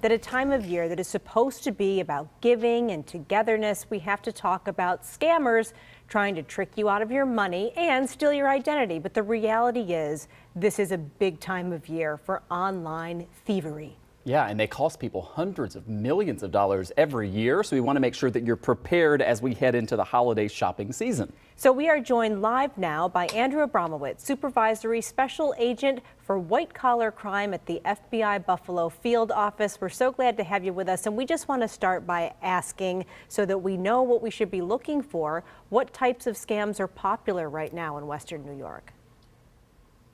At a time of year that is supposed to be about giving and togetherness, we have to talk about scammers trying to trick you out of your money and steal your identity. But the reality is, this is a big time of year for online thievery. Yeah, and they cost people hundreds of millions of dollars every year, so we want to make sure that you're prepared as we head into the holiday shopping season. So we are joined live now by Andrew Abramowitz, Supervisory Special Agent for White Collar Crime at the FBI Buffalo Field Office. We're so glad to have you with us, and we just want to start by asking, so that we know what we should be looking for, what types of scams are popular right now in Western New York?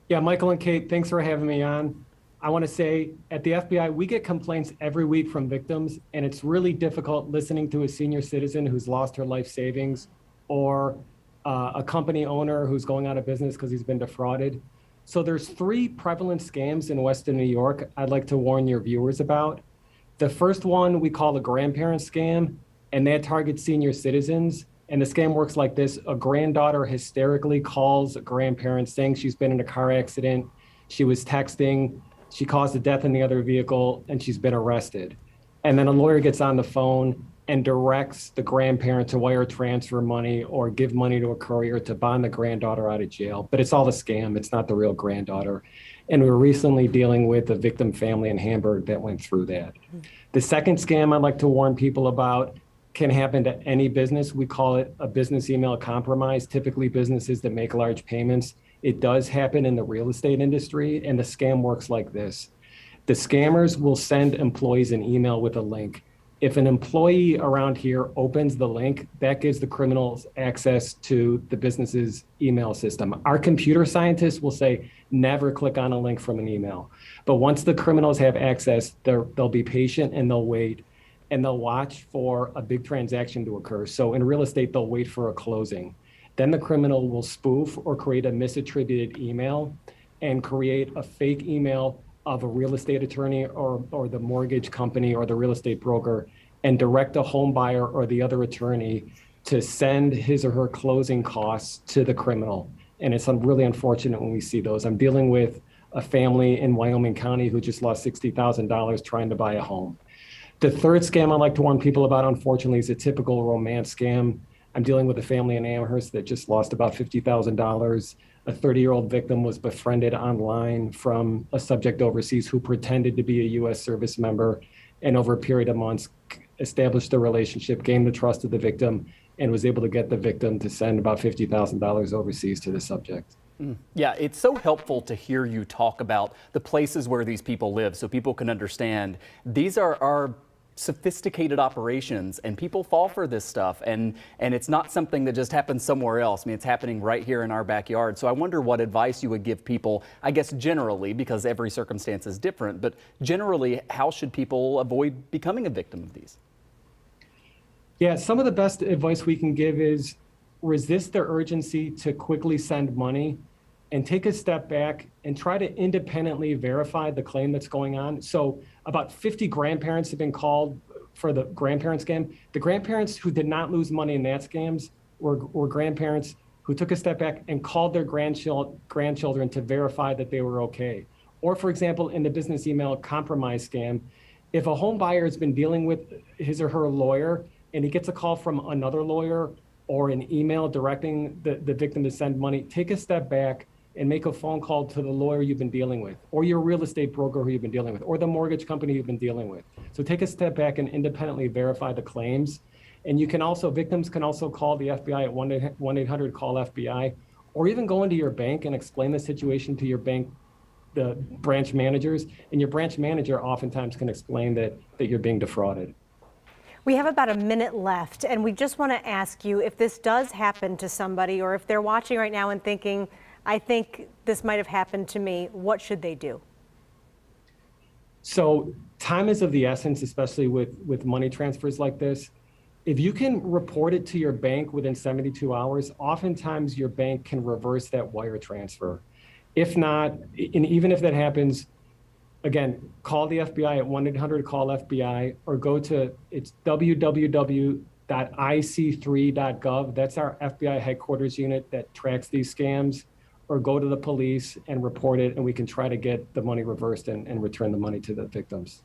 Yeah, Michael and Kate, thanks for having me on. I want to say at the FBI, we get complaints every week from victims, and it's really difficult listening to a senior citizen who's lost her life savings or a company owner who's going out of business because he's been defrauded. So there's 3 prevalent scams in Western New York I'd like to warn your viewers about. The first one we call a grandparent scam, and that targets senior citizens. And the scam works like this. A granddaughter hysterically calls a grandparent saying she's been in a car accident, she was texting, she caused a death in the other vehicle, and she's been arrested. And then a lawyer gets on the phone and directs the grandparent to wire transfer money or give money to a courier to bond the granddaughter out of jail. But it's all a scam. It's not the real granddaughter. And we were recently dealing with a victim family in Hamburg that went through that. The second scam I'd like to warn people about can happen to any business. We call it a business email compromise, typically businesses that make large payments. It does happen in the real estate industry, and the scam works like this. The scammers will send employees an email with a link. If an employee around here opens the link, that gives the criminals access to the business's email system. Our computer scientists will say, never click on a link from an email. But once the criminals have access, they'll be patient and they'll wait, and they'll watch for a big transaction to occur. So in real estate, they'll wait for a closing. Then the criminal will spoof or create a misattributed email and create a fake email of a real estate attorney or the mortgage company or the real estate broker, and direct a home buyer or the other attorney to send his or her closing costs to the criminal. And it's really unfortunate when we see those. I'm dealing with a family in Wyoming County who just lost $60,000 trying to buy a home. The third scam I'd like to warn people about, unfortunately, is a typical romance scam. I'm dealing with a family in Amherst that just lost about $50,000. A 30-year-old victim was befriended online from a subject overseas who pretended to be a U.S. service member, and over a period of months established a relationship, gained the trust of the victim, and was able to get the victim to send about $50,000 overseas to the subject. Yeah, it's so helpful to hear you talk about the places where these people live so people can understand these are sophisticated operations, and people fall for this stuff, and it's not something that just happens somewhere else. I mean, it's happening right here in our backyard. So I wonder what advice you would give people, I guess generally, because every circumstance is different, but generally, how should people avoid becoming a victim of these? Yeah, some of the best advice we can give is resist the urgency to quickly send money, and take a step back and try to independently verify the claim that's going on. So about 50 grandparents have been called for the grandparent scam. The grandparents who did not lose money in that scams were grandparents who took a step back and called their grandchildren to verify that they were okay. Or for example, in the business email compromise scam, if a home buyer has been dealing with his or her lawyer and he gets a call from another lawyer or an email directing the victim to send money, take a step back and make a phone call to the lawyer you've been dealing with, or your real estate broker who you've been dealing with, or the mortgage company you've been dealing with. So take a step back and independently verify the claims. And you can also, victims can also call the FBI at 1-800-CALL-FBI, or even go into your bank and explain the situation to your bank, the branch managers, and your branch manager oftentimes can explain that you're being defrauded. We have about a minute left, and we just want to ask you, if this does happen to somebody, or if they're watching right now and thinking, I think this might have happened to me, what should they do? So time is of the essence, especially with money transfers like this. If you can report it to your bank within 72 hours, oftentimes your bank can reverse that wire transfer. If not, and even if that happens, again, call the FBI at 1-800-CALL-FBI, or go to, it's www.ic3.gov. That's our FBI headquarters unit that tracks these scams. Or go to the police and report it, and we can try to get the money reversed and return the money to the victims.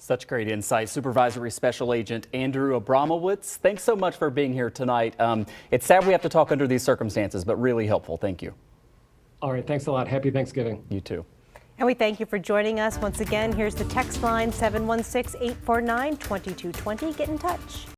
Such great insight. Supervisory Special Agent Andrew Abramowitz, thanks so much for being here tonight. It's sad we have to talk under these circumstances, but really helpful. Thank you. All right, thanks a lot. Happy Thanksgiving. You too. And we thank you for joining us. Once again, here's the text line 716-849-2220. Get in touch.